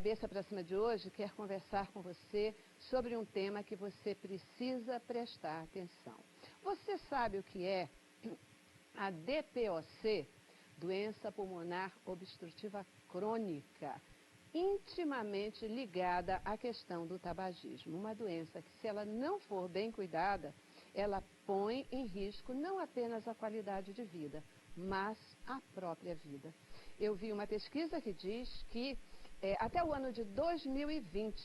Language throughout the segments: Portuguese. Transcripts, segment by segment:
Cabeça para Cima de hoje quer conversar com você sobre um tema que você precisa prestar atenção. Você sabe o que é a DPOC, doença pulmonar obstrutiva crônica, intimamente ligada à questão do tabagismo. Uma doença que, se ela não for bem cuidada, ela põe em risco não apenas a qualidade de vida, mas a própria vida. Eu vi uma pesquisa que diz que até o ano de 2020,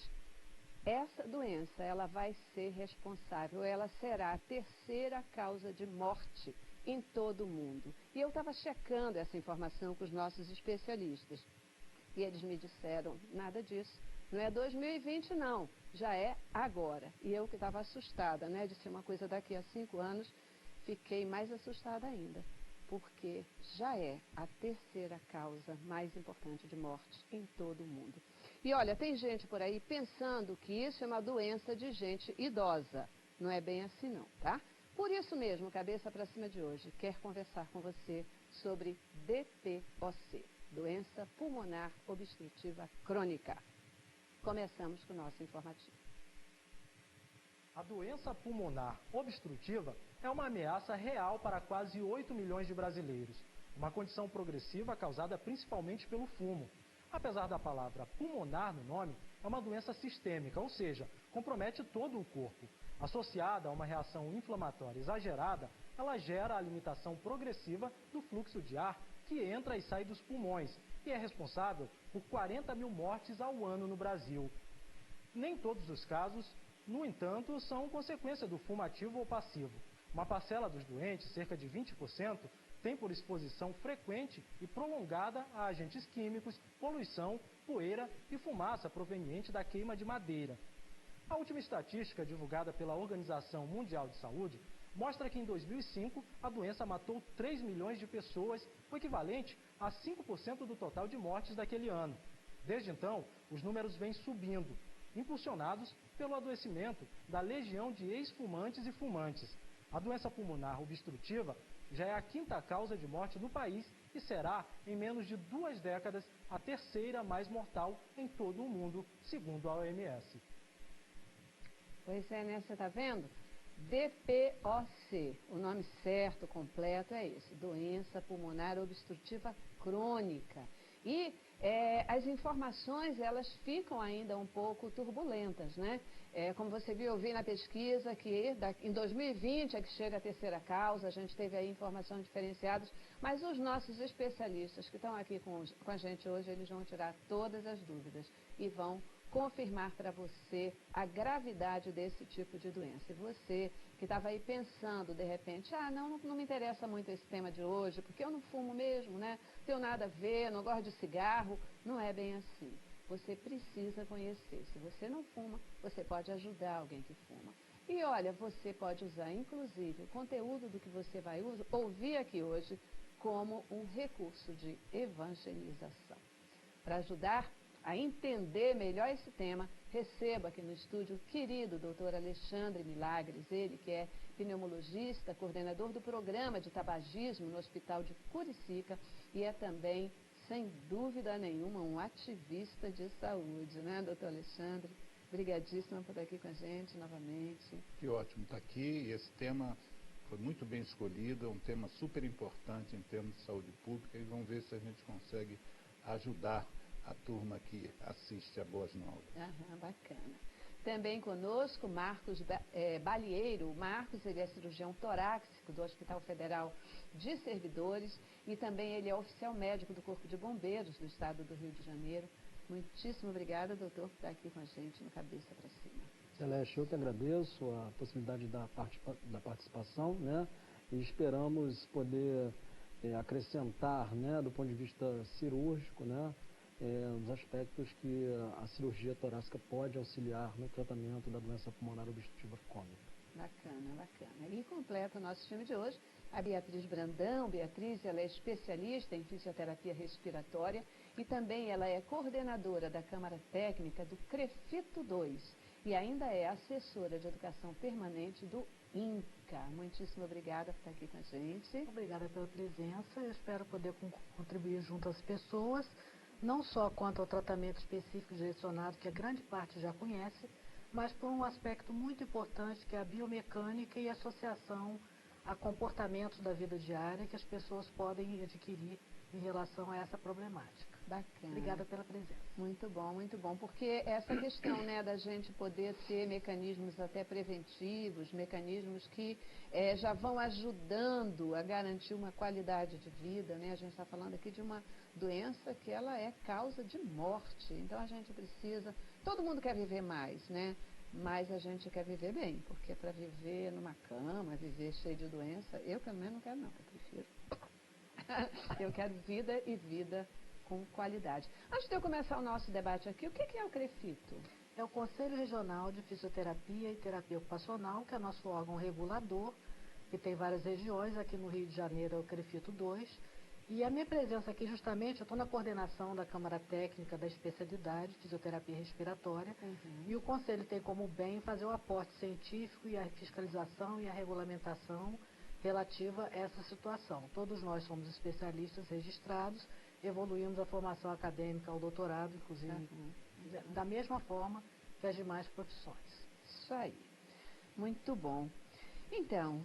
essa doença ela vai ser responsável, ela será a terceira causa de morte em todo o mundo. E eu estava checando essa informação com os nossos especialistas. E eles me disseram, nada disso. Não é 2020 não, já é agora. E eu que estava assustada, né, de ser uma coisa daqui a 5 anos, fiquei mais assustada ainda. Porque já é a terceira causa mais importante de morte em todo o mundo. E olha, tem gente por aí pensando que isso é uma doença de gente idosa. Não é bem assim não, tá? Por isso mesmo, Cabeça para Cima de hoje quer conversar com você sobre DPOC, doença pulmonar obstrutiva crônica. Começamos com o nosso informativo. A doença pulmonar obstrutiva é uma ameaça real para quase 8 milhões de brasileiros. Uma condição progressiva causada principalmente pelo fumo. Apesar da palavra pulmonar no nome, é uma doença sistêmica, ou seja, compromete todo o corpo. Associada a uma reação inflamatória exagerada, ela gera a limitação progressiva do fluxo de ar que entra e sai dos pulmões e é responsável por 40 mil mortes ao ano no Brasil. Nem todos os casos, no entanto, são consequência do fumo ativo ou passivo. Uma parcela dos doentes, cerca de 20%, tem por exposição frequente e prolongada a agentes químicos, poluição, poeira e fumaça proveniente da queima de madeira. A última estatística divulgada pela Organização Mundial de Saúde mostra que em 2005 a doença matou 3 milhões de pessoas, o equivalente a 5% do total de mortes daquele ano. Desde então, os números vêm subindo, impulsionados pelo adoecimento da legião de ex-fumantes e fumantes. A doença pulmonar obstrutiva já é a 5ª causa de morte no país e será, em menos de 2 décadas, a terceira mais mortal em todo o mundo, segundo a OMS. Pois é, né? Você está vendo? DPOC, o nome certo, completo é esse, doença pulmonar obstrutiva crônica. E as informações, elas ficam ainda um pouco turbulentas, né? Como você viu, eu vi na pesquisa que em 2020 é que chega a terceira causa, a gente teve aí informações diferenciadas, mas os nossos especialistas que estão aqui com a gente hoje, eles vão tirar todas as dúvidas e vão confirmar para você a gravidade desse tipo de doença. E você que estava aí pensando, de repente, não me interessa muito esse tema de hoje, porque eu não fumo mesmo, né? Não tenho nada a ver, não gosto de cigarro. Não é bem assim. Você precisa conhecer. Se você não fuma, você pode ajudar alguém que fuma. E olha, você pode usar, inclusive, o conteúdo do que você vai ouvir aqui hoje como um recurso de evangelização. Para ajudar a entender melhor esse tema, recebo aqui no estúdio o querido doutor Alexandre Milagres, ele que é pneumologista, coordenador do programa de tabagismo no Hospital de Curicica e é também, sem dúvida nenhuma, um ativista de saúde, né, doutor Alexandre? Obrigadíssima por estar aqui com a gente novamente. Que ótimo estar aqui, e esse tema foi muito bem escolhido, é um tema super importante em termos de saúde pública e vamos ver se a gente consegue ajudar a turma que assiste a Boas Novas. Bacana. Também conosco, Marcos Balieiro. O Marcos, ele é cirurgião torácico do Hospital Federal de Servidores e também ele é oficial médico do Corpo de Bombeiros do Estado do Rio de Janeiro. Muitíssimo obrigada, doutor, por estar aqui com a gente no Cabeça para Cima. Celeste, eu que agradeço a possibilidade da participação, né? E esperamos poder acrescentar, né, do ponto de vista cirúrgico, né, os aspectos que a cirurgia torácica pode auxiliar no tratamento da doença pulmonar obstrutiva crônica. Bacana, bacana. E completa o nosso time de hoje a Beatriz Brandão. Beatriz, ela é especialista em fisioterapia respiratória e também ela é coordenadora da Câmara Técnica do CREFITO 2 e ainda é assessora de educação permanente do INCA. Muitíssimo obrigada por estar aqui com a gente. Obrigada pela presença. Eu espero poder contribuir junto às pessoas não só quanto ao tratamento específico direcionado, que a grande parte já conhece, mas por um aspecto muito importante, que é a biomecânica e a associação a comportamentos da vida diária que as pessoas podem adquirir em relação a essa problemática. Bacana. Obrigada pela presença. Muito bom, porque essa questão, né, da gente poder ter mecanismos até preventivos, mecanismos que já vão ajudando a garantir uma qualidade de vida, né? A gente está falando aqui de uma doença que ela é causa de morte, então a gente precisa, todo mundo quer viver mais, né? Mas a gente quer viver bem, porque para viver numa cama, viver cheio de doença, eu pelo menos não quero não, eu prefiro. Eu quero vida e vida com qualidade. Antes de eu começar o nosso debate aqui, o que é o CREFITO? É o Conselho Regional de Fisioterapia e Terapia Ocupacional, que é nosso órgão regulador, que tem várias regiões. Aqui no Rio de Janeiro é o CREFITO 2. E a minha presença aqui, justamente, eu estou na coordenação da Câmara Técnica da especialidade Fisioterapia Respiratória. E o Conselho tem como bem fazer o aporte científico e a fiscalização e a regulamentação relativa a essa situação. Todos nós somos especialistas registrados, evoluímos a formação acadêmica ao doutorado, inclusive, da mesma forma que as demais profissões. Isso aí. Muito bom. Então,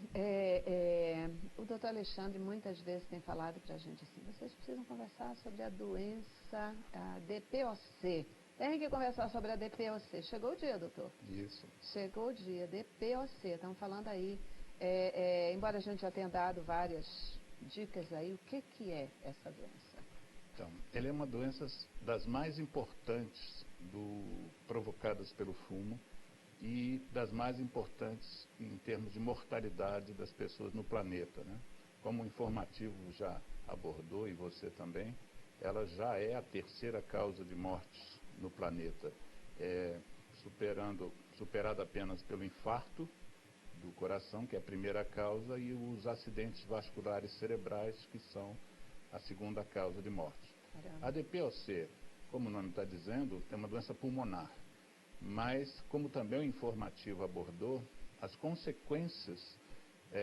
o doutor Alexandre muitas vezes tem falado para a gente assim, vocês precisam conversar sobre a doença, a DPOC. Tem que conversar sobre a DPOC. Chegou o dia, doutor? Isso. Chegou o dia, DPOC. Estamos falando aí, embora a gente já tenha dado várias dicas aí, o que é essa doença? Então, ela é uma doença das mais importantes provocadas pelo fumo e das mais importantes em termos de mortalidade das pessoas no planeta, né? Como o informativo já abordou, e você também, ela já é a terceira causa de mortes no planeta, superada apenas pelo infarto do coração, que é a primeira causa, e os acidentes vasculares cerebrais, que são a segunda causa de morte. Caramba. A DPOC, como o nome está dizendo, é uma doença pulmonar, mas, como também o informativo abordou, as consequências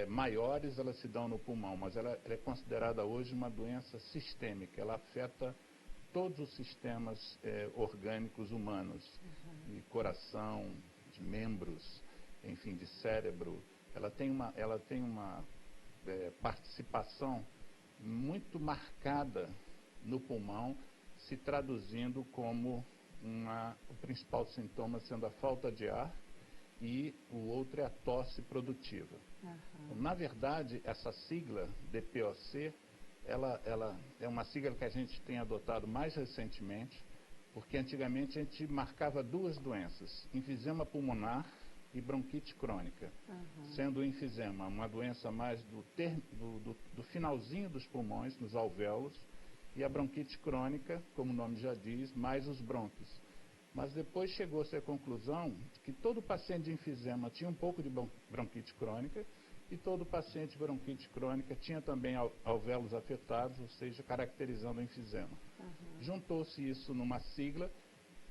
maiores elas se dão no pulmão, mas ela é considerada hoje uma doença sistêmica, ela afeta todos os sistemas orgânicos humanos, de coração, de membros, enfim, de cérebro. Ela tem uma participação muito marcada no pulmão, se traduzindo como o principal sintoma sendo a falta de ar e o outro é a tosse produtiva. Na verdade, essa sigla DPOC, ela é uma sigla que a gente tem adotado mais recentemente, porque antigamente a gente marcava duas doenças, enfisema pulmonar e bronquite crônica, sendo o enfisema uma doença mais do finalzinho dos pulmões, nos alvéolos, e a bronquite crônica, como o nome já diz, mais os brônquios. Mas depois chegou-se à conclusão de que todo paciente de enfisema tinha um pouco de bronquite crônica e todo paciente de bronquite crônica tinha também alvéolos afetados, ou seja, caracterizando o enfisema. Juntou-se isso numa sigla,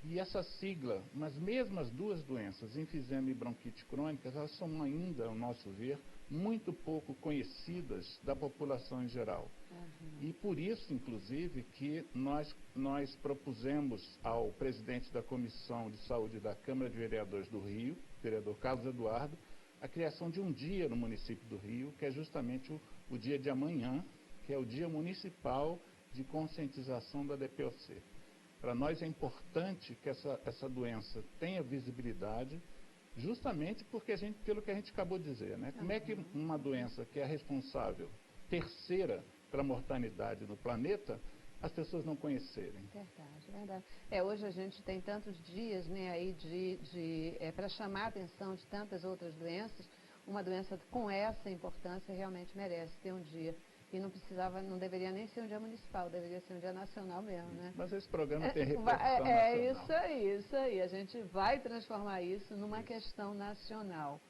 e essa sigla, mas mesmo as duas doenças, enfisema e bronquite crônica, elas são ainda, ao nosso ver, muito pouco conhecidas da população em geral. E por isso, inclusive, que nós propusemos ao presidente da Comissão de Saúde da Câmara de Vereadores do Rio, vereador Carlos Eduardo, a criação de um dia no município do Rio, que é justamente o dia de amanhã, que é o Dia Municipal de Conscientização da DPOC. Para nós é importante que essa doença tenha visibilidade, justamente porque pelo que a gente acabou de dizer, né? Como é que uma doença que é responsável, terceira pela mortalidade no planeta, as pessoas não conhecerem? Verdade. Hoje a gente tem tantos dias, né, aí para chamar a atenção de tantas outras doenças, uma doença com essa importância realmente merece ter um dia. E não deveria nem ser um dia municipal, deveria ser um dia nacional mesmo, né? Mas esse programa tem repercussão nacional. Isso aí. A gente vai transformar isso numa questão nacional.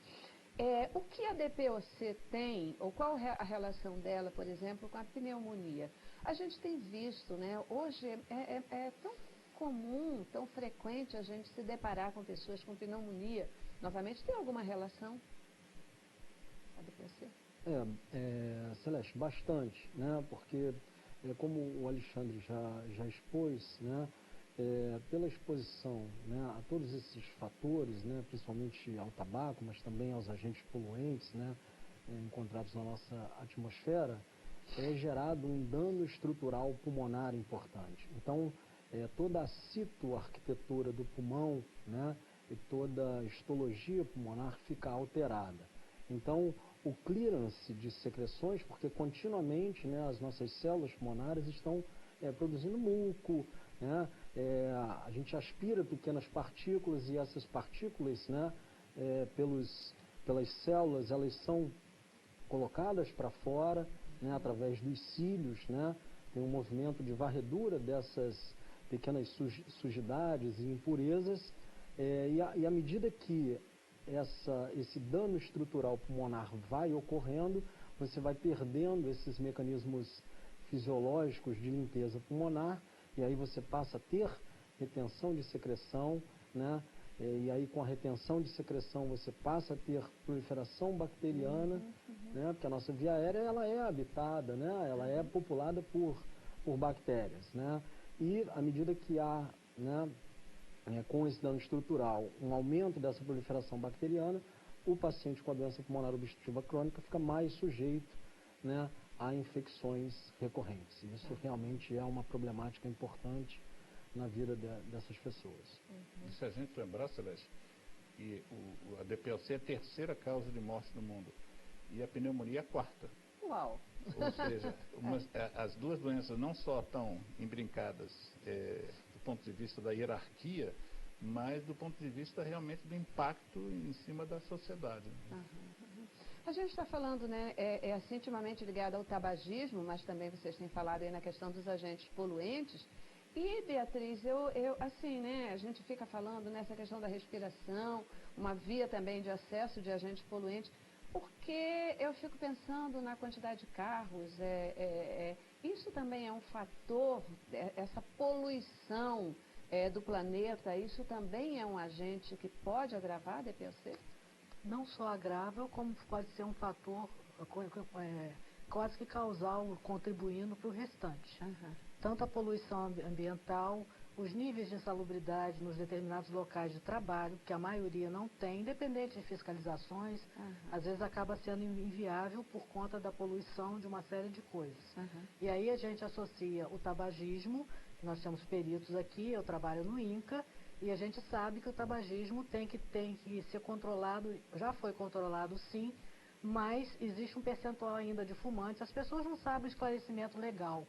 O que a DPOC tem, ou qual a relação dela, por exemplo, com a pneumonia? A gente tem visto, né? Hoje é tão comum, tão frequente a gente se deparar com pessoas com pneumonia. Novamente, tem alguma relação a DPOC? Celeste, bastante, né? Porque como o Alexandre já expôs, né, pela exposição, né, a todos esses fatores, né, principalmente ao tabaco, mas também aos agentes poluentes, né, encontrados na nossa atmosfera, é gerado um dano estrutural pulmonar importante. Então, toda a citoarquitetura do pulmão, né, e toda a histologia pulmonar fica alterada. Então, o clearance de secreções, porque continuamente, né, as nossas células pulmonares estão produzindo muco, né, a gente aspira pequenas partículas e essas partículas, né, pelas células, elas são colocadas para fora, né, através dos cílios, né, tem um movimento de varredura dessas pequenas sujidades e impurezas, e à medida que esse dano estrutural pulmonar vai ocorrendo, você vai perdendo esses mecanismos fisiológicos de limpeza pulmonar, e aí você passa a ter retenção de secreção, né? E aí com a retenção de secreção você passa a ter proliferação bacteriana, né? Porque a nossa via aérea ela é habitada, né? Ela é populada por bactérias, né? E à medida que há, né, com esse dano estrutural, um aumento dessa proliferação bacteriana, o paciente com a doença pulmonar obstrutiva crônica fica mais sujeito, né, a infecções recorrentes. Isso realmente é uma problemática importante na vida dessas pessoas. E se a gente lembrar, Celeste, que a DPOC é a terceira causa de morte no mundo e a pneumonia é a quarta. Uau! Ou seja, as duas doenças não só estão embrincadas do ponto de vista da hierarquia, mas do ponto de vista realmente do impacto em cima da sociedade. A gente está falando, né, assim, intimamente ligado ao tabagismo, mas também vocês têm falado aí na questão dos agentes poluentes. E, Beatriz, assim, né, a gente fica falando nessa questão da respiração, uma via também de acesso de agentes poluentes, porque eu fico pensando na quantidade de carros, isso também é um fator, essa poluição do planeta, isso também é um agente que pode agravar a DPOC? Não só agrava, como pode ser um fator quase que causal, contribuindo para o restante. Tanto a poluição ambiental, os níveis de insalubridade nos determinados locais de trabalho, que a maioria não tem, independente de fiscalizações, às vezes acaba sendo inviável por conta da poluição de uma série de coisas. E aí a gente associa o tabagismo, nós temos peritos aqui, eu trabalho no INCA, e a gente sabe que o tabagismo tem que ser controlado, já foi controlado sim, mas existe um percentual ainda de fumantes, as pessoas não sabem o esclarecimento legal,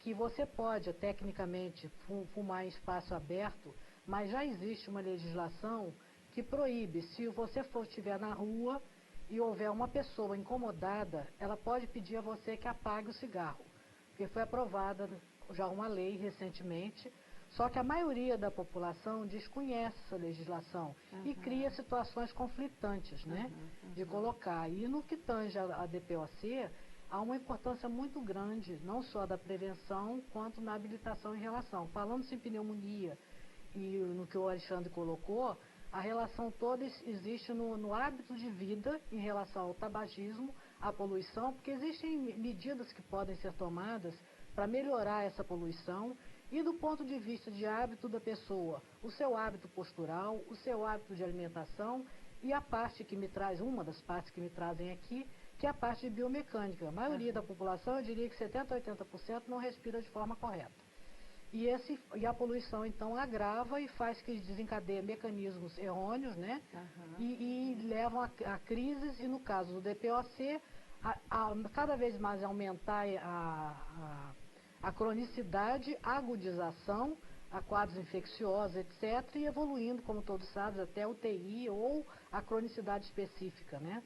que você pode, tecnicamente, fumar em espaço aberto, mas já existe uma legislação que proíbe, se você estiver na rua e houver uma pessoa incomodada, ela pode pedir a você que apague o cigarro, porque foi aprovada já uma lei recentemente, só que a maioria da população desconhece essa legislação e cria situações conflitantes, né, de colocar. E no que tange a DPOC, há uma importância muito grande, não só da prevenção, quanto na habilitação em relação. Falando-se em pneumonia e no que o Alexandre colocou, a relação toda existe no hábito de vida em relação ao tabagismo, à poluição, porque existem medidas que podem ser tomadas para melhorar essa poluição. E do ponto de vista de hábito da pessoa, o seu hábito postural, o seu hábito de alimentação e a parte que me traz, uma das partes que me trazem aqui, que é a parte de biomecânica. A maioria da população, eu diria que 70% a 80% não respira de forma correta. E a poluição, então, agrava e faz que desencadeie mecanismos errôneos, né? E levam a crises, e no caso do DPOC, cada vez mais aumentar a cronicidade, a agudização, a quadros infecciosos, etc., e evoluindo, como todos sabem, até UTI ou a cronicidade específica, né?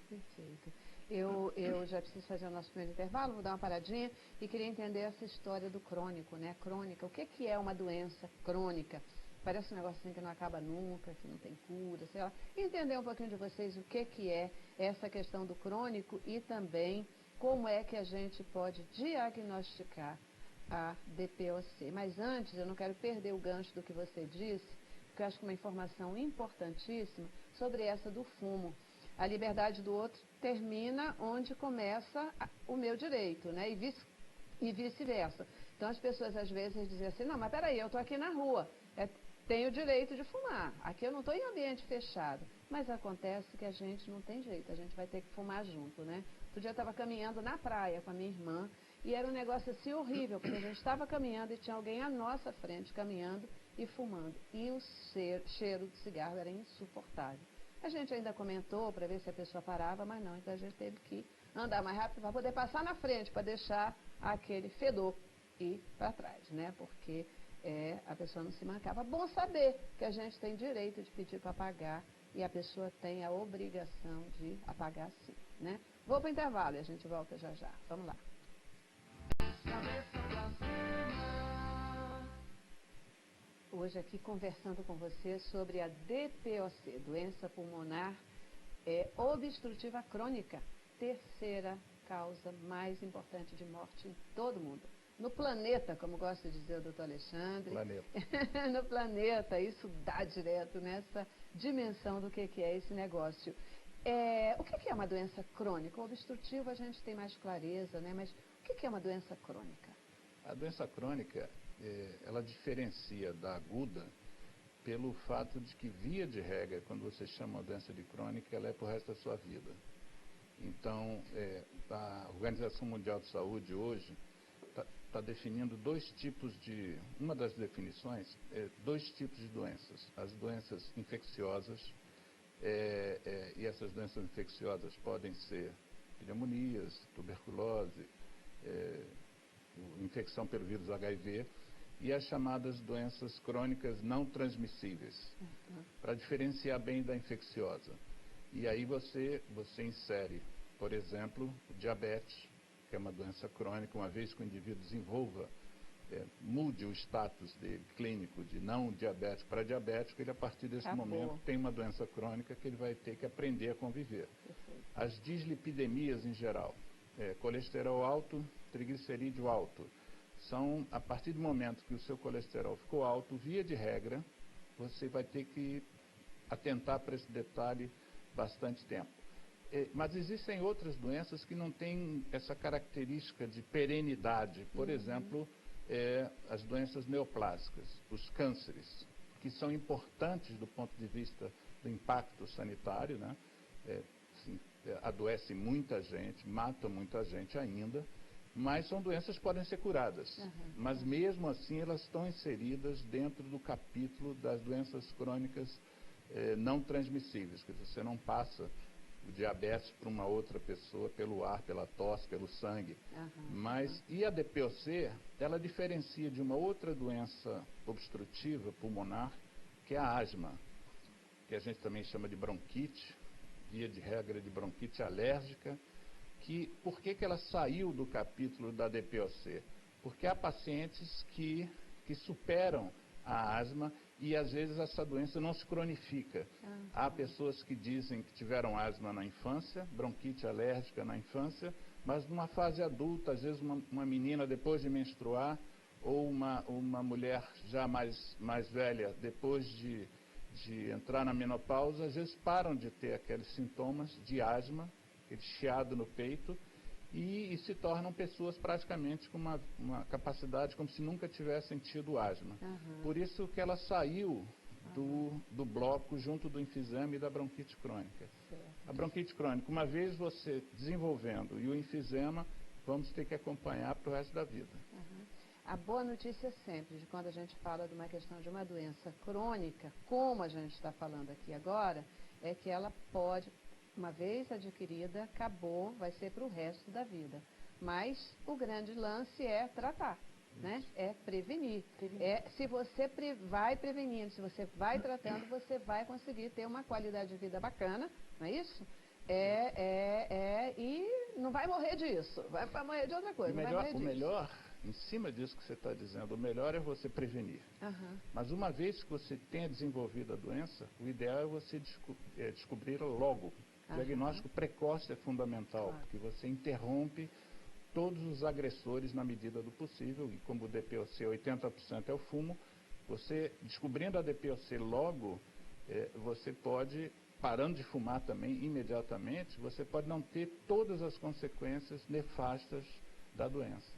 Perfeito. Eu já preciso fazer o nosso primeiro intervalo, vou dar uma paradinha e queria entender essa história do crônico, né? Crônica, o que é uma doença crônica? Parece um negocinho que não acaba nunca, que não tem cura, sei lá. Entender um pouquinho de vocês o que é essa questão do crônico e também como é que a gente pode diagnosticar a DPOC. Mas antes, eu não quero perder o gancho do que você disse, porque eu acho que uma informação importantíssima sobre essa do fumo. A liberdade do outro termina onde começa o meu direito, né? E e vice-versa. Então as pessoas às vezes dizem assim, não, mas peraí, eu estou aqui na rua, tenho o direito de fumar, aqui eu não estou em ambiente fechado. Mas acontece que a gente não tem jeito, a gente vai ter que fumar junto, né? Outro dia eu estava caminhando na praia com a minha irmã e era um negócio assim horrível, porque a gente estava caminhando e tinha alguém à nossa frente caminhando e fumando. E o cheiro de cigarro era insuportável. A gente ainda comentou para ver se a pessoa parava, mas não, então a gente teve que andar mais rápido para poder passar na frente, para deixar aquele fedor ir para trás, né? Porque a pessoa não se mancava. Bom saber que a gente tem direito de pedir para apagar e a pessoa tem a obrigação de apagar sim, né? Vou para o intervalo e a gente volta já já. Vamos lá. Hoje aqui conversando com você sobre a DPOC, doença pulmonar obstrutiva crônica, terceira causa mais importante de morte em todo o mundo. No planeta, como gosta de dizer o doutor Alexandre. Planeta. No planeta, isso dá direto nessa dimensão do que é esse negócio. O que é uma doença crônica? O obstrutivo a gente tem mais clareza, né? Mas o que é uma doença crônica? A doença crônica, ela diferencia da aguda pelo fato de que, via de regra, quando você chama uma doença de crônica, ela é para o resto da sua vida. Então, a Organização Mundial de Saúde hoje está definindo uma das definições, dois tipos de doenças. As doenças infecciosas, e essas doenças infecciosas podem ser pneumonias, tuberculose, infecção pelo vírus HIV, e as chamadas doenças crônicas não transmissíveis, para diferenciar bem da infecciosa. E aí você insere, por exemplo, o diabetes, que é uma doença crônica, uma vez que o indivíduo desenvolva, mude o status dele clínico de não diabético para diabético, ele a partir desse momento tem uma doença crônica que ele vai ter que aprender a conviver. As dislipidemias em geral, colesterol alto, triglicerídeo alto, são, a partir do momento que o seu colesterol ficou alto, via de regra, você vai ter que atentar para esse detalhe bastante tempo. Mas existem outras doenças que não têm essa característica de perenidade. Por exemplo, as doenças neoplásicas, os cânceres, que são importantes do ponto de vista do impacto sanitário, né? Adoece muita gente, mata muita gente ainda, mas são doenças que podem ser curadas. Mas mesmo assim elas estão inseridas dentro do capítulo das doenças crônicas não transmissíveis, que você não passa o diabetes para uma outra pessoa pelo ar, pela tosse, pelo sangue. E a DPOC, ela diferencia de uma outra doença obstrutiva pulmonar, que é a asma, que a gente também chama de bronquite, via de regra de bronquite alérgica. Por que ela saiu do capítulo da DPOC? Porque há pacientes que superam a asma e às vezes essa doença não se cronifica. Há pessoas que dizem que tiveram asma na infância, bronquite alérgica na infância, mas numa fase adulta, às vezes uma menina depois de menstruar, ou uma mulher já mais velha depois de entrar na menopausa, às vezes param de ter aqueles sintomas de asma, aquele chiado no peito, e se tornam pessoas praticamente com uma capacidade como se nunca tivessem tido asma. Por isso que ela saiu do bloco junto do enfisema e da bronquite crônica. A bronquite crônica, uma vez você desenvolvendo e o enfisema, vamos ter que acompanhar para o resto da vida. A boa notícia sempre, de quando a gente fala de uma questão de uma doença crônica, como a gente está falando aqui agora, é que ela pode, uma vez adquirida, acabou, vai ser para o resto da vida. Mas o grande lance é tratar, né? É prevenir. Se você vai prevenindo, se você vai tratando, você vai conseguir ter uma qualidade de vida bacana, não é isso? E não vai morrer disso, vai morrer de outra coisa. O melhor, em cima disso que você está dizendo, o melhor é você prevenir. Mas uma vez que você tenha desenvolvido a doença, o ideal é você descobri-la logo. O diagnóstico precoce é fundamental, porque você interrompe todos os agressores na medida do possível, e como o DPOC 80% é o fumo, você descobrindo a DPOC logo, você pode, parando de fumar também imediatamente, você pode não ter todas as consequências nefastas da doença.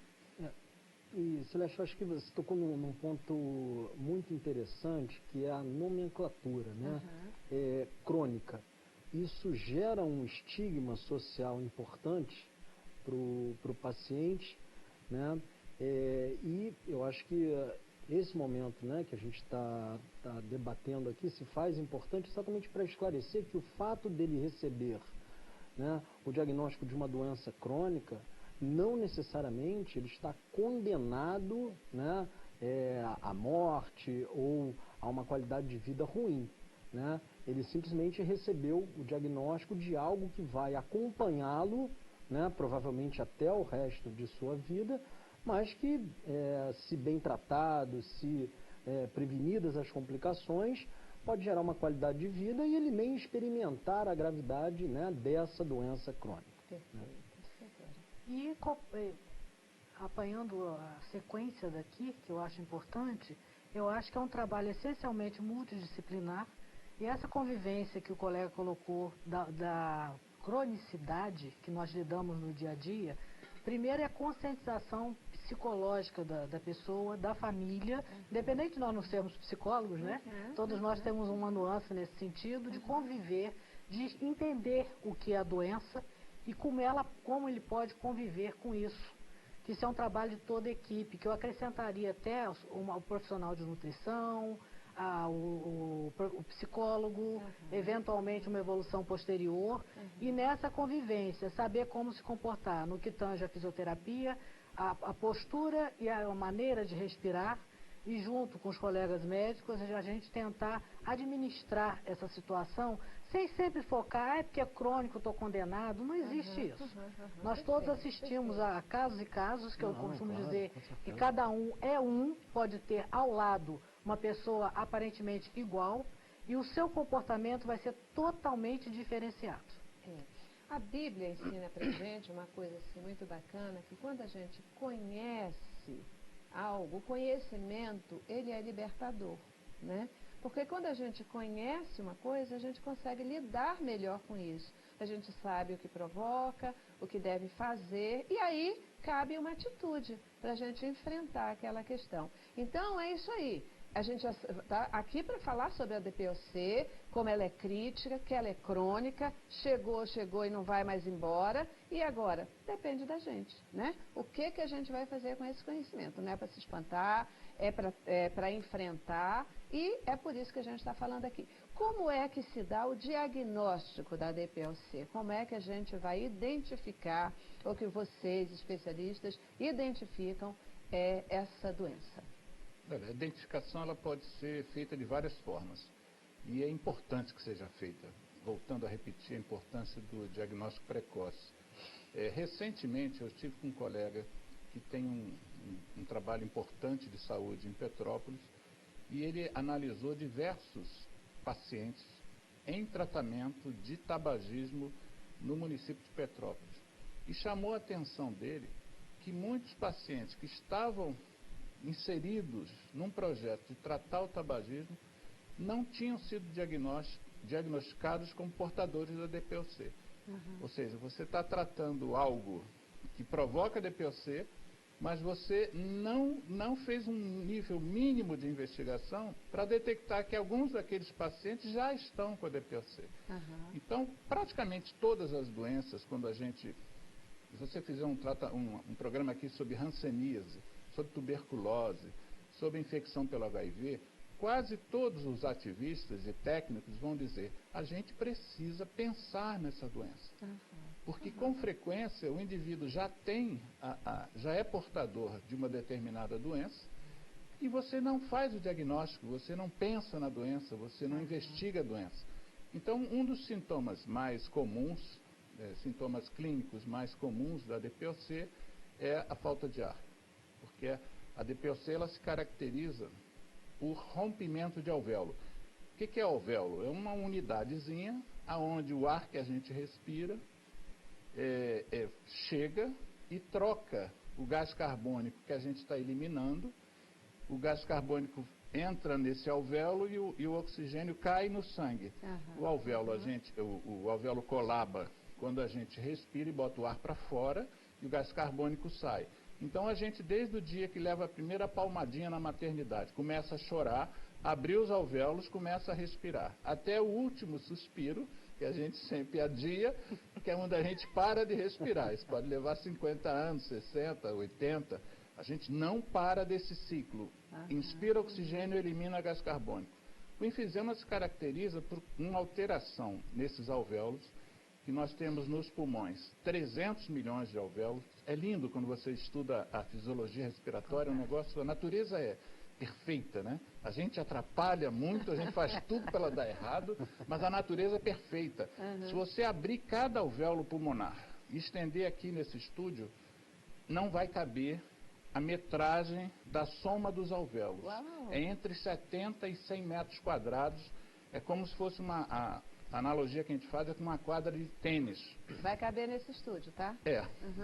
E, Celeste, eu acho que você tocou num ponto muito interessante, que é a nomenclatura, né? Crônica. Isso gera um estigma social importante para o paciente, né? E eu acho que esse momento, né, que a gente está debatendo aqui se faz importante exatamente para esclarecer que o fato dele receber, né, o diagnóstico de uma doença crônica não necessariamente ele está condenado, né, à morte ou a uma qualidade de vida ruim, né? Ele simplesmente recebeu o diagnóstico de algo que vai acompanhá-lo, né, provavelmente até o resto de sua vida, mas que, se bem tratado, se prevenidas as complicações, pode gerar uma qualidade de vida e ele nem experimentar a gravidade, né, dessa doença crônica. Perfeito. E apanhando a sequência daqui, que eu acho importante, eu acho que é um trabalho essencialmente multidisciplinar, e essa convivência que o colega colocou da cronicidade que nós lidamos no dia a dia, primeiro é a conscientização psicológica da pessoa, da família, independente de nós não sermos psicólogos, né? Todos nós temos uma nuance nesse sentido, de conviver, de entender o que é a doença e como ele pode conviver com isso. Que isso é um trabalho de toda a equipe, que eu acrescentaria até o profissional de nutrição, o psicólogo, eventualmente uma evolução posterior, e nessa convivência, saber como se comportar no que tange a fisioterapia, a postura e a maneira de respirar, e junto com os colegas médicos, a gente tentar administrar essa situação, sem sempre focar, porque é crônico, estou condenado, não existe isso. Nós todos assistimos a casos e casos, que eu costumo dizer que cada um é pode ter ao lado uma pessoa aparentemente igual, e o seu comportamento vai ser totalmente diferenciado. A Bíblia ensina pra gente uma coisa assim, muito bacana, que quando a gente conhece algo, o conhecimento, ele é libertador, né? Porque quando a gente conhece uma coisa, a gente consegue lidar melhor com isso. A gente sabe o que provoca, o que deve fazer, e aí cabe uma atitude para a gente enfrentar aquela questão. Então, é isso aí. A gente está aqui para falar sobre a DPOC, como ela é crítica, que ela é crônica, chegou e não vai mais embora. E agora? Depende da gente, né? O que a gente vai fazer com esse conhecimento? Não é para se espantar, é para enfrentar, e é por isso que a gente está falando aqui. Como é que se dá o diagnóstico da DPOC? Como é que a gente vai identificar, ou que vocês, especialistas, identificam essa doença? A identificação ela pode ser feita de várias formas e é importante que seja feita. Voltando a repetir a importância do diagnóstico precoce. Recentemente eu estive com um colega que tem um trabalho importante de saúde em Petrópolis e ele analisou diversos pacientes em tratamento de tabagismo no município de Petrópolis e chamou a atenção dele que muitos pacientes que estavam inseridos num projeto de tratar o tabagismo não tinham sido diagnosticados como portadores da DPOC. Ou seja, você está tratando algo que provoca DPOC, mas você não fez um nível mínimo de investigação para detectar que alguns daqueles pacientes já estão com a DPOC. Então, praticamente todas as doenças, quando se você fizer um programa aqui sobre hanseníase, sobre tuberculose, sobre infecção pelo HIV, quase todos os ativistas e técnicos vão dizer, a gente precisa pensar nessa doença. Porque com frequência o indivíduo já é portador de uma determinada doença e você não faz o diagnóstico, você não pensa na doença, você não investiga a doença. Então, um dos sintomas mais comuns, sintomas clínicos mais comuns da DPOC é a falta de ar. Porque a DPOC ela se caracteriza por rompimento de alvéolo. O que é alvéolo? É uma unidadezinha onde o ar que a gente respira chega e troca o gás carbônico que a gente está eliminando. O gás carbônico entra nesse alvéolo e o oxigênio cai no sangue. O alvéolo, o alvéolo colaba quando a gente respira e bota o ar para fora e o gás carbônico sai. Então a gente, desde o dia que leva a primeira palmadinha na maternidade, começa a chorar, abrir os alvéolos, começa a respirar. Até o último suspiro, que a gente sempre adia, que é onde a gente para de respirar. Isso pode levar 50 anos, 60, 80. A gente não para desse ciclo. Inspira oxigênio, elimina gás carbônico. O enfisema se caracteriza por uma alteração nesses alvéolos, que nós temos nos pulmões 300 milhões de alvéolos. É lindo quando você estuda a fisiologia respiratória, um negócio, a natureza é perfeita, né? A gente atrapalha muito, a gente faz tudo para ela dar errado, mas a natureza é perfeita. Se você abrir cada alvéolo pulmonar e estender aqui nesse estúdio, não vai caber a metragem da soma dos alvéolos. Uau. É entre 70 e 100 metros quadrados. É como se fosse a analogia que a gente faz é com uma quadra de tênis. Vai caber nesse estúdio, tá?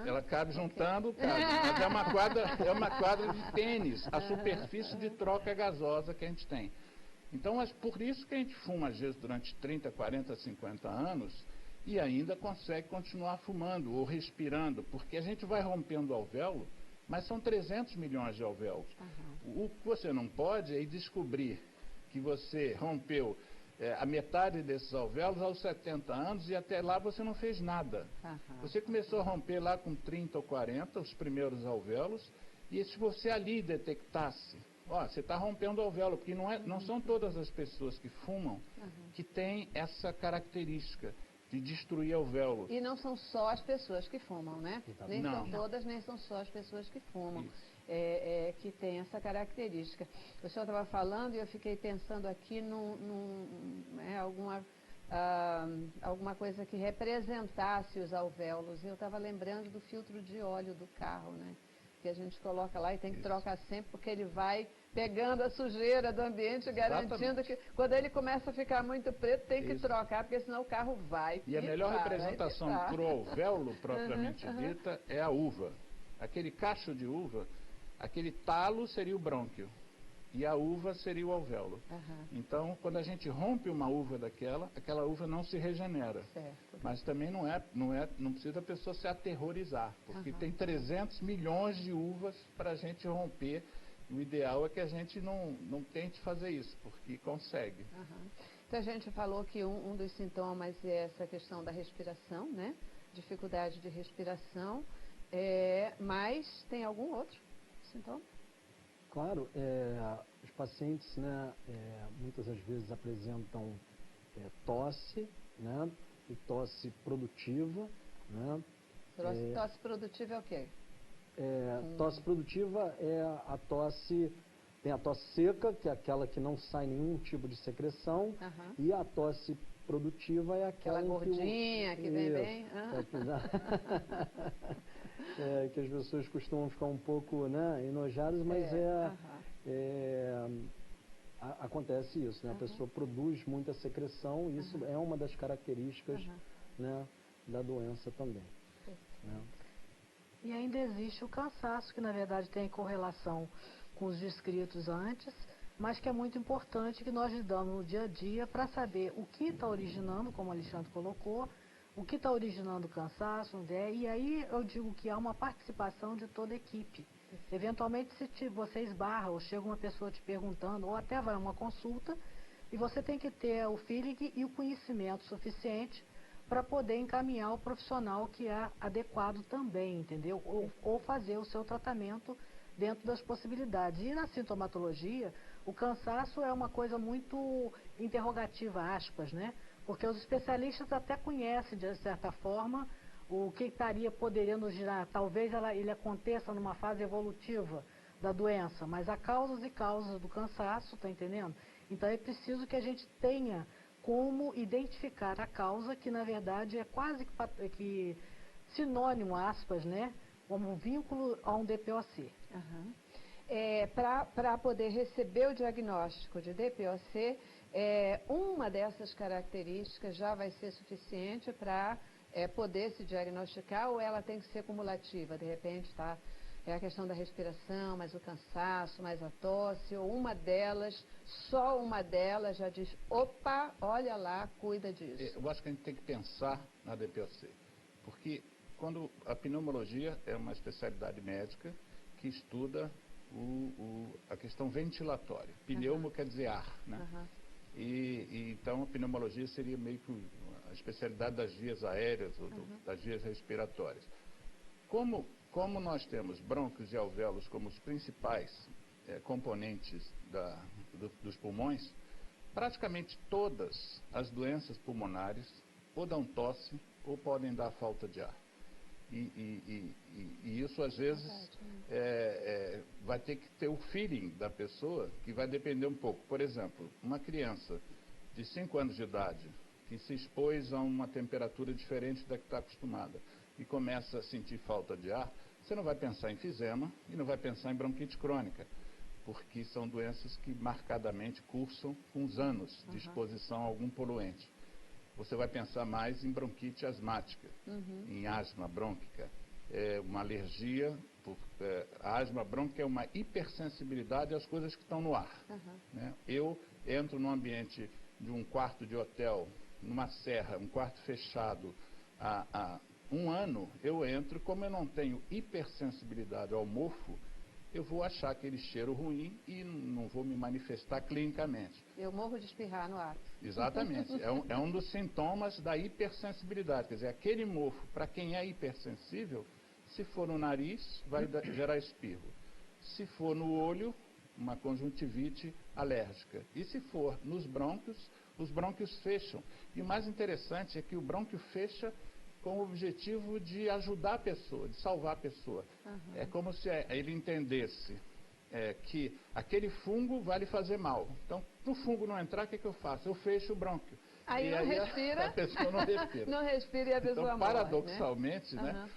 Ela cabe juntando, cabe, mas é uma quadra de tênis, a superfície de troca gasosa que a gente tem. Então, por isso que a gente fuma, às vezes, durante 30, 40, 50 anos, e ainda consegue continuar fumando ou respirando, porque a gente vai rompendo o alvéolo, mas são 300 milhões de alvéolos. O que você não pode é descobrir que você rompeu a metade desses alvéolos aos 70 anos e até lá você não fez nada. Você começou a romper lá com 30 ou 40, os primeiros alvéolos, e se você ali detectasse, você está rompendo o alvéolo, porque não são todas as pessoas que fumam que têm essa característica de destruir alvéolo. E não são só as pessoas que fumam, né? Nem Não. são todas, nem são só as pessoas que fumam. Isso. Que tem essa característica. O senhor estava falando e eu fiquei pensando aqui alguma coisa que representasse os alvéolos. Eu estava lembrando do filtro de óleo do carro, né? Que a gente coloca lá e tem que trocar sempre, porque ele vai pegando a sujeira do ambiente, garantindo que quando ele começa a ficar muito preto, tem que trocar, porque senão o carro vai. E a melhor representação para o alvéolo, propriamente dita, é a uva. Aquele cacho de uva, aquele talo seria o brônquio e a uva seria o alvéolo. Então, quando a gente rompe uma uva aquela uva não se regenera. Certo. Mas também não precisa a pessoa se aterrorizar, porque tem 300 milhões de uvas para a gente romper. O ideal é que a gente não tente fazer isso, porque consegue. Então, a gente falou que um dos sintomas é essa questão da respiração, né? Dificuldade de respiração. Mas tem algum outro sintoma? Claro, os pacientes, né, muitas das vezes apresentam tosse, né, e tosse produtiva, né. Tosse produtiva é o quê? Tosse produtiva é a tosse, tem a tosse seca, que é aquela que não sai nenhum tipo de secreção, e a tosse produtiva é aquela gordinha que vem bem. Que as pessoas costumam ficar um pouco, né, enojadas, mas acontece isso, né? A pessoa produz muita secreção e isso é uma das características, né, da doença também. Né? E ainda existe o cansaço, que na verdade tem correlação com os descritos antes, mas que é muito importante que nós lidamos no dia a dia para saber o que está originando, como o Alexandre colocou, o que está originando o cansaço, né? E aí eu digo que há uma participação de toda a equipe. Eventualmente, se você esbarra ou chega uma pessoa te perguntando, ou até vai a uma consulta, e você tem que ter o feeling e o conhecimento suficiente para poder encaminhar o profissional que é adequado também, entendeu? Ou fazer o seu tratamento dentro das possibilidades. E na sintomatologia, o cansaço é uma coisa muito interrogativa, aspas, né? Porque os especialistas até conhecem, de certa forma, o que poderia nos girar. Talvez ele aconteça numa fase evolutiva da doença, mas há causas e causas do cansaço, tá entendendo? Então é preciso que a gente tenha como identificar a causa, que na verdade é quase que sinônimo, aspas, né? Como um vínculo a um DPOC. Para poder receber o diagnóstico de DPOC, uma dessas características já vai ser suficiente para poder se diagnosticar, ou ela tem que ser cumulativa? De repente, é a questão da respiração, mais o cansaço, mais a tosse, ou só uma delas já diz, opa, olha lá, cuida disso. Eu acho que a gente tem que pensar na DPOC, porque quando a pneumologia é uma especialidade médica que estuda a questão ventilatória. Pneumo quer dizer ar, né? Então a pneumologia seria meio que a especialidade das vias aéreas ou das vias respiratórias. Como nós temos brônquios e alvéolos como os principais componentes dos pulmões, praticamente todas as doenças pulmonares ou dão tosse ou podem dar falta de ar. E isso, às vezes, vai ter que ter o feeling da pessoa, que vai depender um pouco. Por exemplo, uma criança de 5 anos de idade que se expôs a uma temperatura diferente da que está acostumada e começa a sentir falta de ar, você não vai pensar em enfisema e não vai pensar em bronquite crônica, porque são doenças que marcadamente cursam com os anos de exposição a algum poluente. Você vai pensar mais em bronquite asmática, em asma brônquica, uma alergia. A asma brônquica é uma hipersensibilidade às coisas que estão no ar. Né? Eu entro num ambiente de um quarto de hotel, numa serra, um quarto fechado, há 1 ano, eu entro, como eu não tenho hipersensibilidade ao mofo, eu vou achar aquele cheiro ruim e não vou me manifestar clinicamente. Eu morro de espirrar no ar. Exatamente. É um dos sintomas da hipersensibilidade. Quer dizer, aquele mofo, para quem é hipersensível, se for no nariz, vai gerar espirro. Se for no olho, uma conjuntivite alérgica. E se for nos brônquios, os brônquios fecham. E o mais interessante é que o brônquio fecha com o objetivo de ajudar a pessoa, de salvar a pessoa. É como se ele entendesse que aquele fungo vai lhe fazer mal. Então, para o fungo não entrar, o que eu faço? Eu fecho o brônquio. Aí não respira. A pessoa não respira. Não respira e a pessoa então, morre, paradoxalmente, né?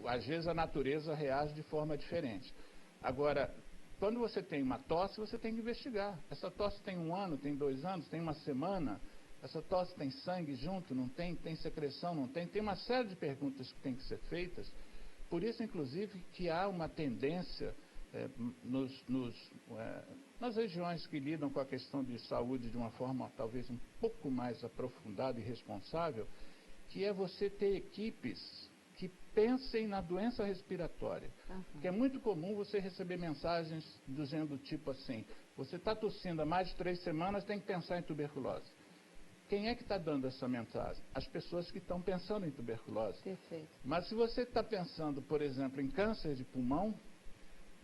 Às vezes a natureza reage de forma diferente. Agora, quando você tem uma tosse, você tem que investigar. Essa tosse tem 1 ano, tem 2 anos, tem 1 semana. Essa tosse tem sangue junto, não tem? Tem secreção, não tem? Tem uma série de perguntas que têm que ser feitas. Por isso, inclusive, que há uma tendência nas regiões que lidam com a questão de saúde de uma forma talvez um pouco mais aprofundada e responsável, que é você ter equipes que pensem na doença respiratória. Porque é muito comum você receber mensagens dizendo tipo assim, você está tossindo há mais de 3 semanas, tem que pensar em tuberculose. Quem é que está dando essa mensagem? As pessoas que estão pensando em tuberculose. Perfeito. Mas se você está pensando, por exemplo, em câncer de pulmão,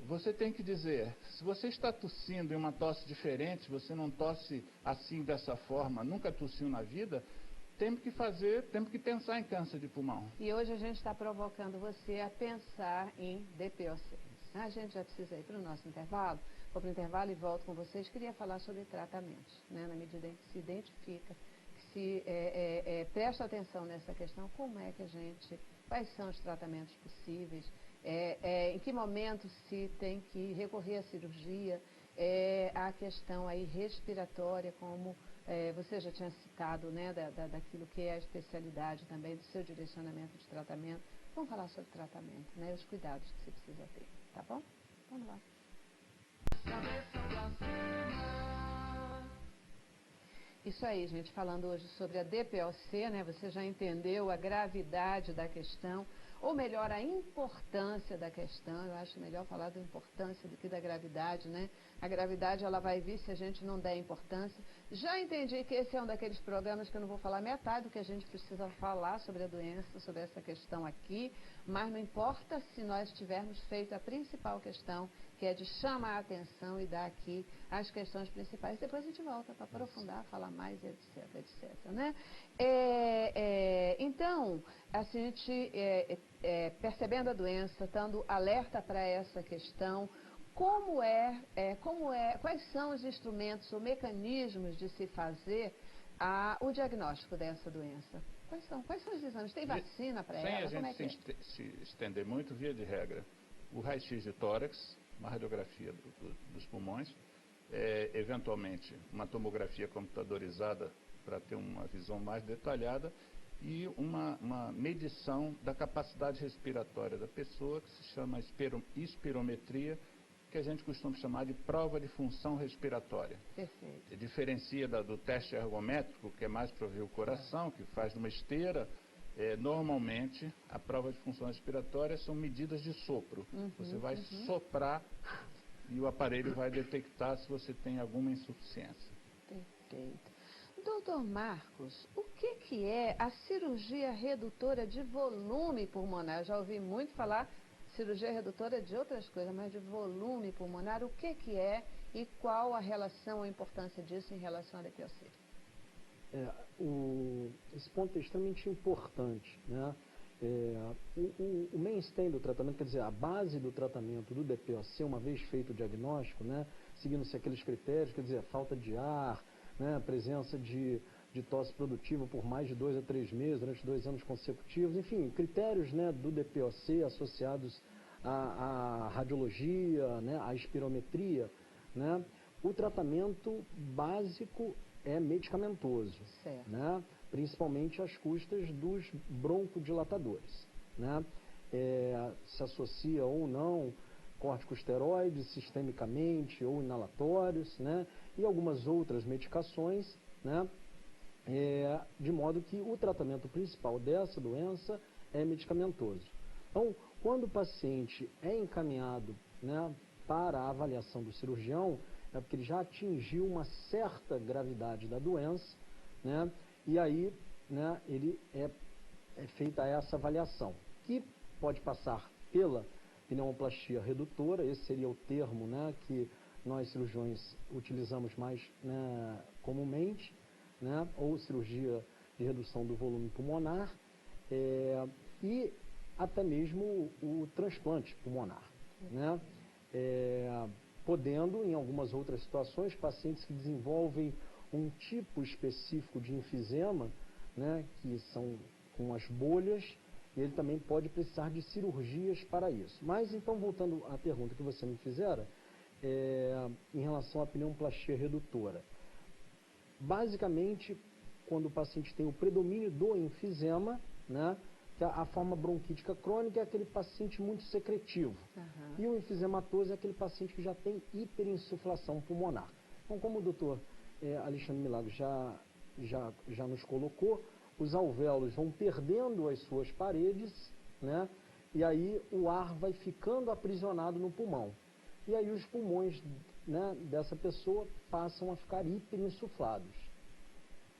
você tem que dizer, se você está tossindo em uma tosse diferente, você não tosse assim, dessa forma, nunca tossiu na vida, temos que pensar em câncer de pulmão. E hoje a gente está provocando você a pensar em DPOC. A gente já precisa ir para o nosso intervalo. Vou para o intervalo e volto com vocês. Queria falar sobre tratamentos, né? Na medida em que se identifica, que se presta atenção nessa questão, quais são os tratamentos possíveis, em que momento se tem que recorrer à cirurgia, a questão aí respiratória, como você já tinha citado, né, daquilo que é a especialidade também do seu direcionamento de tratamento. Vamos falar sobre tratamento, né, os cuidados que você precisa ter, tá bom? Vamos lá. Isso aí, gente, falando hoje sobre a DPOC, né? Você já entendeu a gravidade da questão, ou melhor, a importância da questão. Eu acho melhor falar da importância do que da gravidade, né? A gravidade, ela vai vir se a gente não der importância. Já entendi que esse é um daqueles programas que eu não vou falar metade do que a gente precisa falar sobre a doença, sobre essa questão aqui, mas não importa se nós tivermos feito a principal questão, que é de chamar a atenção e dar aqui as questões principais. Depois a gente volta para aprofundar, falar mais, etc, né? Então, a gente, percebendo a doença, estando alerta para essa questão, quais são os instrumentos ou mecanismos de se fazer o diagnóstico dessa doença? Quais são os exames? Tem vacina para ela? Sem a gente se estender muito, via de regra, o raio-x de tórax, uma radiografia dos pulmões, eventualmente uma tomografia computadorizada para ter uma visão mais detalhada e uma medição da capacidade respiratória da pessoa, que se chama espirometria, que a gente costuma chamar de prova de função respiratória. Perfeito. Diferencia do teste ergométrico, que é mais para ver o coração, que faz numa esteira, Normalmente, a prova de função respiratória são medidas de sopro. Você vai soprar e o aparelho vai detectar se você tem alguma insuficiência. Perfeito. Doutor Marcos, o que é a cirurgia redutora de volume pulmonar? Eu já ouvi muito falar cirurgia redutora de outras coisas, mas de volume pulmonar, o que é e qual a relação, a importância disso em relação à DPOC? Esse ponto é extremamente importante, né? O mainstay do tratamento, quer dizer, a base do tratamento do DPOC, uma vez feito o diagnóstico, né, seguindo-se aqueles critérios, quer dizer, falta de ar, né, presença de tosse produtiva por mais de 2 a 3 meses, durante 2 anos consecutivos, enfim, critérios, né, do DPOC associados à radiologia, né, à espirometria, né, o tratamento básico é medicamentoso, né? Principalmente às custas dos broncodilatadores, né? Se associa ou não corticosteroides sistemicamente ou inalatórios, né? E algumas outras medicações, né? De modo que o tratamento principal dessa doença é medicamentoso. Então, quando o paciente é encaminhado, né, para a avaliação do cirurgião, é porque ele já atingiu uma certa gravidade da doença, né? E aí, né, ele é feita essa avaliação, que pode passar pela pneumoplastia redutora, esse seria o termo, né, que nós cirurgiões utilizamos mais, né, comumente, né, ou cirurgia de redução do volume pulmonar, e até mesmo o transplante pulmonar, né? Podendo, em algumas outras situações, pacientes que desenvolvem um tipo específico de enfisema, né, que são com as bolhas, e ele também pode precisar de cirurgias para isso. Mas, então, voltando à pergunta que você me fizera, em relação à pneumoplastia redutora. Basicamente, quando o paciente tem o predomínio do enfisema, né, que a forma bronquítica crônica é aquele paciente muito secretivo. E o enfisematoso é aquele paciente que já tem hiperinsuflação pulmonar. Então, como o doutor Alexandre Milagro já nos colocou, os alvéolos vão perdendo as suas paredes, né? E aí o ar vai ficando aprisionado no pulmão. E aí os pulmões, né, dessa pessoa passam a ficar hiperinsuflados.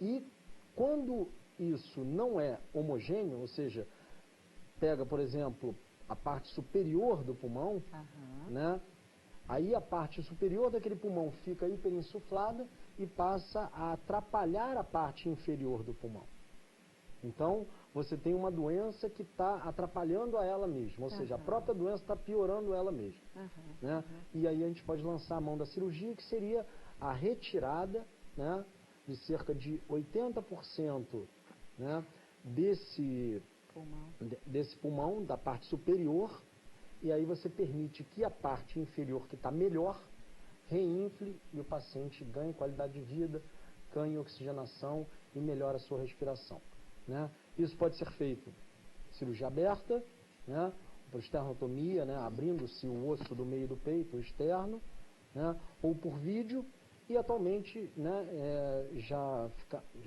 E quando isso não é homogêneo, ou seja, pega, por exemplo, a parte superior do pulmão, né? Aí a parte superior daquele pulmão fica hiperinsuflada e passa a atrapalhar a parte inferior do pulmão. Então, você tem uma doença que está atrapalhando a ela mesma, ou seja, a própria doença está piorando ela mesma. Né? E aí a gente pode lançar a mão da cirurgia, que seria a retirada, né, de cerca de 80%, né, desse pulmão, da parte superior, e aí você permite que a parte inferior, que está melhor, reinfle e o paciente ganhe qualidade de vida, ganhe oxigenação e melhore a sua respiração. Né? Isso pode ser feito cirurgia aberta, né, por esternotomia, né, abrindo-se o osso do meio do peito, o externo, né, ou por vídeo, e atualmente, né, já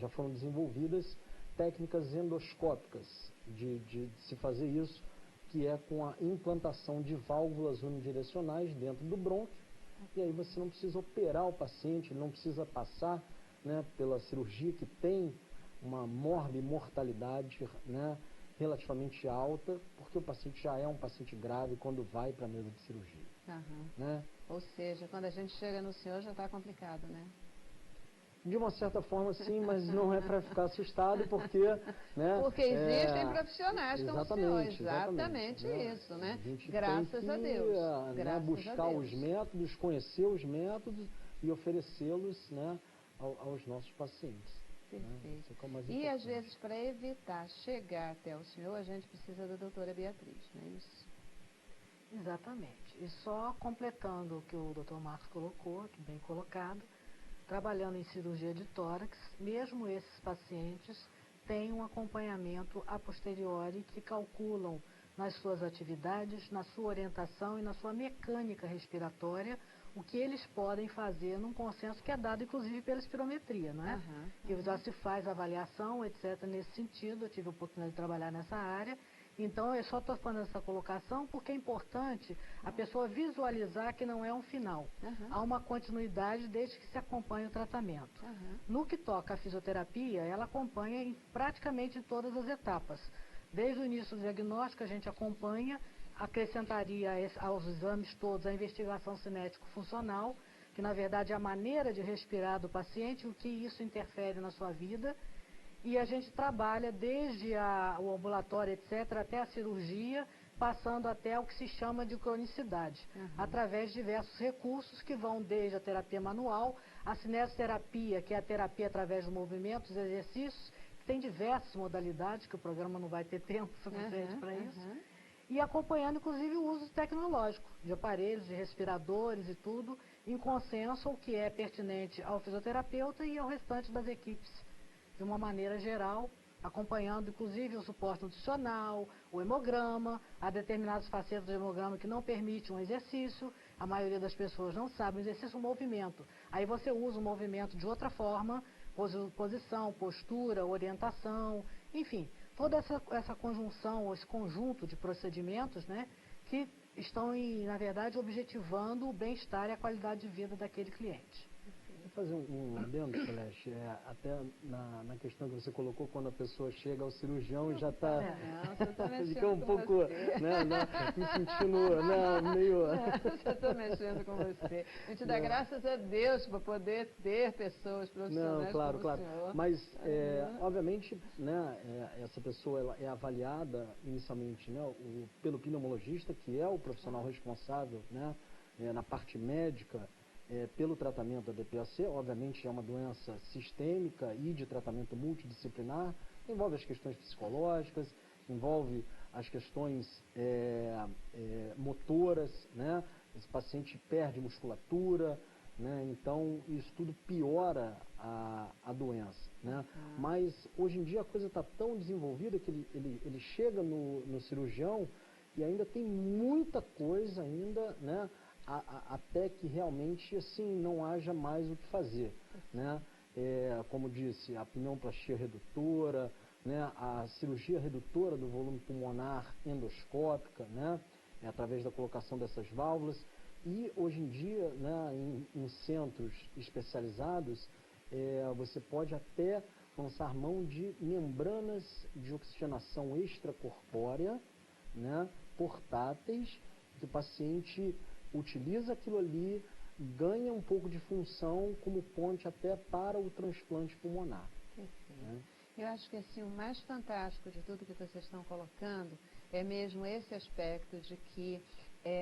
foram desenvolvidas técnicas endoscópicas de se fazer isso, que é com a implantação de válvulas unidirecionais dentro do brônquio, e aí você não precisa operar o paciente, ele não precisa passar, né, pela cirurgia, que tem uma morbimortalidade, né, relativamente alta, porque o paciente já é um paciente grave quando vai para a mesa de cirurgia. Né? Ou seja, quando a gente chega no senhor já está complicado, né? De uma certa forma, sim, mas não é para ficar assustado, porque... Né, porque existem profissionais como o senhor, exatamente né? isso, né? A gente Graças tem a que, Deus. né, Graças buscar a Deus. os métodos, conhecer os métodos e oferecê-los, né, aos nossos pacientes. Perfeito. Né? Isso é o que é o mais E importante. às vezes, para evitar chegar até o senhor, a gente precisa da doutora Beatriz, não é isso? Exatamente. E só completando o que o Dr. Marcos colocou, que bem colocado, trabalhando em cirurgia de tórax, mesmo esses pacientes têm um acompanhamento a posteriori que calculam nas suas atividades, na sua orientação e na sua mecânica respiratória o que eles podem fazer num consenso que é dado, inclusive, pela espirometria, não é? Que já se faz avaliação, etc., nesse sentido. Eu tive a oportunidade de trabalhar nessa área. Então, eu só estou fazendo essa colocação porque é importante a pessoa visualizar que não é um final. Há uma continuidade desde que se acompanhe o tratamento. No que toca à fisioterapia, ela acompanha praticamente em todas as etapas. Desde o início do diagnóstico, a gente acompanha, acrescentaria aos exames todos a investigação cinético-funcional, que na verdade é a maneira de respirar do paciente, o que isso interfere na sua vida. E a gente trabalha desde o ambulatório, etc., até a cirurgia, passando até o que se chama de cronicidade, através de diversos recursos que vão desde a terapia manual, a cinesioterapia, que é a terapia através do movimento, dos exercícios, que tem diversas modalidades, que o programa não vai ter tempo suficiente para isso, e acompanhando, inclusive, o uso tecnológico, de aparelhos, de respiradores e tudo, em consenso, o que é pertinente ao fisioterapeuta e ao restante das equipes, de uma maneira geral, acompanhando inclusive o suporte nutricional, o hemograma, há determinadas facetas do hemograma que não permitem um exercício, a maioria das pessoas não sabe, o exercício é um movimento. Aí você usa o movimento de outra forma, posição, postura, orientação, enfim, toda essa conjunção, esse conjunto de procedimentos, né, que estão, na verdade, objetivando o bem-estar e a qualidade de vida daquele cliente. Vou fazer um adendo, Celeste, até na questão que você colocou, quando a pessoa chega ao cirurgião e já está... Fica um pouco, né, me sentindo meio... Eu estou mexendo com você. A gente dá graças a Deus por poder ter pessoas profissionais. Não, claro, como claro. o senhor. Mas, obviamente, né, essa pessoa ela é avaliada inicialmente, né, pelo pneumologista, que é o profissional responsável, né, na parte médica, pelo tratamento da DPOC. Obviamente é uma doença sistêmica e de tratamento multidisciplinar, envolve as questões psicológicas, envolve as questões motoras, né? Esse paciente perde musculatura, né? Então isso tudo piora a doença, né? Mas hoje em dia a coisa está tão desenvolvida que ele chega no cirurgião e ainda tem muita coisa ainda, né? Até que realmente assim não haja mais o que fazer, né? Como disse, a pneumoplastia redutora, né? A cirurgia redutora do volume pulmonar endoscópica, né? Através da colocação dessas válvulas. E hoje em dia, né, em centros especializados, você pode até lançar mão de membranas de oxigenação extracorpórea, né, portáteis, que o paciente utiliza aquilo ali, ganha um pouco de função como ponte até para o transplante pulmonar. Né? Eu acho que assim, o mais fantástico de tudo que vocês estão colocando é mesmo esse aspecto de que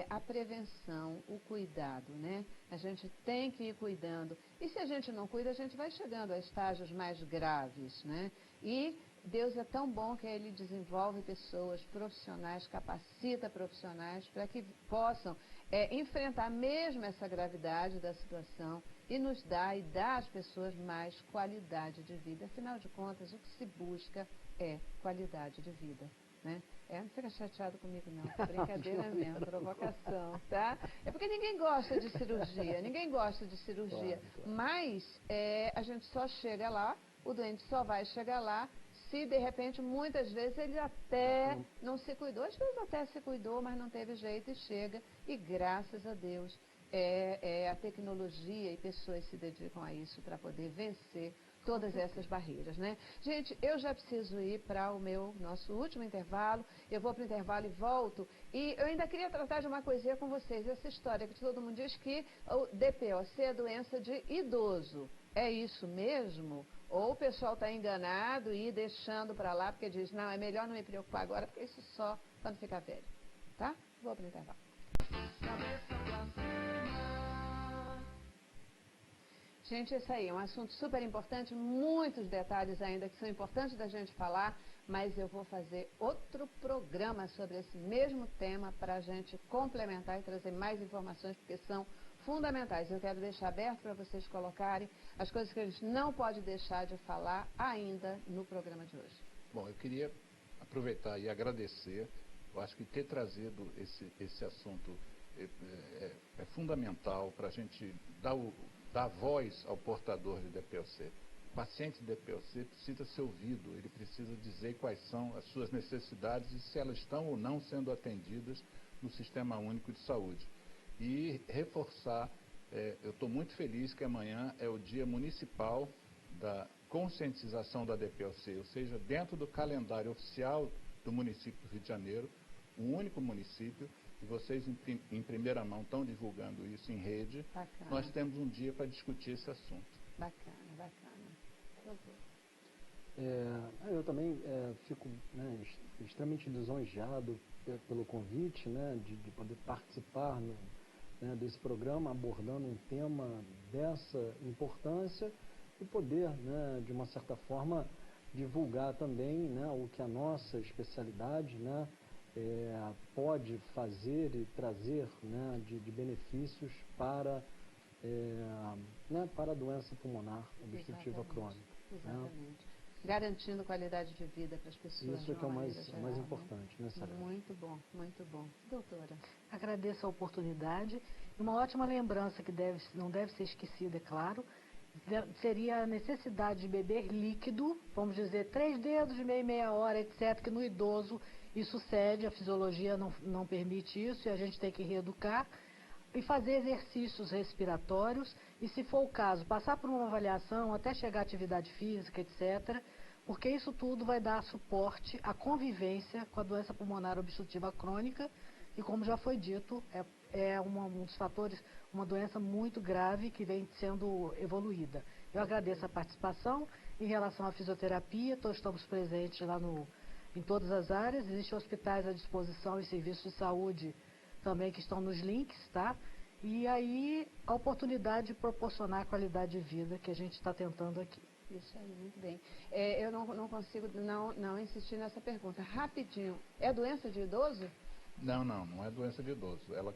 a prevenção, o cuidado, né? A gente tem que ir cuidando. E se a gente não cuida, a gente vai chegando a estágios mais graves, né? E Deus é tão bom que Ele desenvolve pessoas profissionais, capacita profissionais para que possam enfrentar mesmo essa gravidade da situação e nos dá e dá às pessoas mais qualidade de vida. Afinal de contas, o que se busca é qualidade de vida, né? Não fica chateado comigo não, brincadeira mesmo, provocação, tá? É porque ninguém gosta de cirurgia, claro. Mas a gente só chega lá, o doente só vai chegar lá se de repente, muitas vezes, ele até não se cuidou, às vezes até se cuidou, mas não teve jeito e chega, e graças a Deus, a tecnologia e pessoas se dedicam a isso para poder vencer todas essas barreiras, né? Gente, eu já preciso ir para o nosso último intervalo, eu vou para o intervalo e volto, e eu ainda queria tratar de uma coisinha com vocês, essa história que todo mundo diz que o DPOC é doença de idoso, é isso mesmo? Ou o pessoal está enganado e deixando para lá, porque diz, não, é melhor não me preocupar agora, porque isso só quando ficar velho, tá? Vou para o intervalo. Gente, isso aí é um assunto super importante, muitos detalhes ainda que são importantes da gente falar, mas eu vou fazer outro programa sobre esse mesmo tema para a gente complementar e trazer mais informações, porque são fundamentais. Eu quero deixar aberto para vocês colocarem as coisas que a gente não pode deixar de falar ainda no programa de hoje. Bom, eu queria aproveitar e agradecer. Eu acho que ter trazido esse assunto é fundamental para a gente dar voz ao portador de DPOC. O paciente de DPOC precisa ser ouvido, ele precisa dizer quais são as suas necessidades e se elas estão ou não sendo atendidas no Sistema Único de Saúde. E reforçar, eu estou muito feliz que amanhã é o Dia Municipal da Conscientização da DPOC, ou seja, dentro do calendário oficial do município do Rio de Janeiro, o único município, e vocês em primeira mão estão divulgando isso em rede, Bacana. nós temos um dia para discutir esse assunto. Bacana, bacana. Eu também fico, né, extremamente lisonjeado pelo convite, né, de poder participar né, desse programa, abordando um tema dessa importância e poder, né, de uma certa forma, divulgar também, né, o que a nossa especialidade, né, pode fazer e trazer, né, de benefícios para a doença pulmonar obstrutiva crônica. Exatamente. Né? Garantindo qualidade de vida para as pessoas. Isso que é o mais geral, importante, né, Sara? Muito bom, muito bom. Doutora. Agradeço a oportunidade. Uma ótima lembrança que não deve ser esquecida, é claro, seria a necessidade de beber líquido, vamos dizer, 3 dedos de meia hora, etc., que no idoso isso cede, a fisiologia não permite isso e a gente tem que reeducar. E fazer exercícios respiratórios e, se for o caso, passar por uma avaliação até chegar à atividade física, etc., porque isso tudo vai dar suporte à convivência com a doença pulmonar obstrutiva crônica e, como já foi dito, é um dos fatores, uma doença muito grave que vem sendo evoluída. Eu agradeço a participação. Em relação à fisioterapia, estamos presentes lá em todas as áreas, existem hospitais à disposição e serviços de saúde também que estão nos links, tá? E aí a oportunidade de proporcionar a qualidade de vida que a gente está tentando aqui. Isso aí, muito bem. Eu não consigo não insistir nessa pergunta. Rapidinho, é doença de idoso? Não é doença de idoso. Ela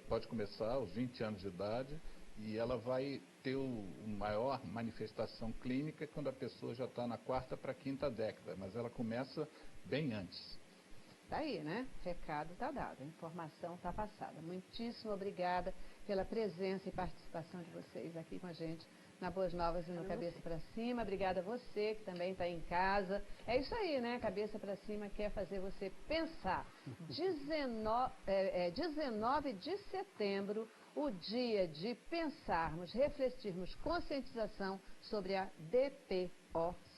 pode começar aos 20 anos de idade e ela vai ter maior manifestação clínica quando a pessoa já está na 4ª para a 5ª década, mas ela começa bem antes. Tá aí, né? Recado está dado, a informação está passada. Muitíssimo obrigada pela presença e participação de vocês aqui com a gente na Boas Novas e no Cabeça para Cima. Obrigada a você que também está em casa. É isso aí, né? Cabeça para Cima quer fazer você pensar. 19 de setembro, o dia de pensarmos, refletirmos conscientização sobre a DPOC.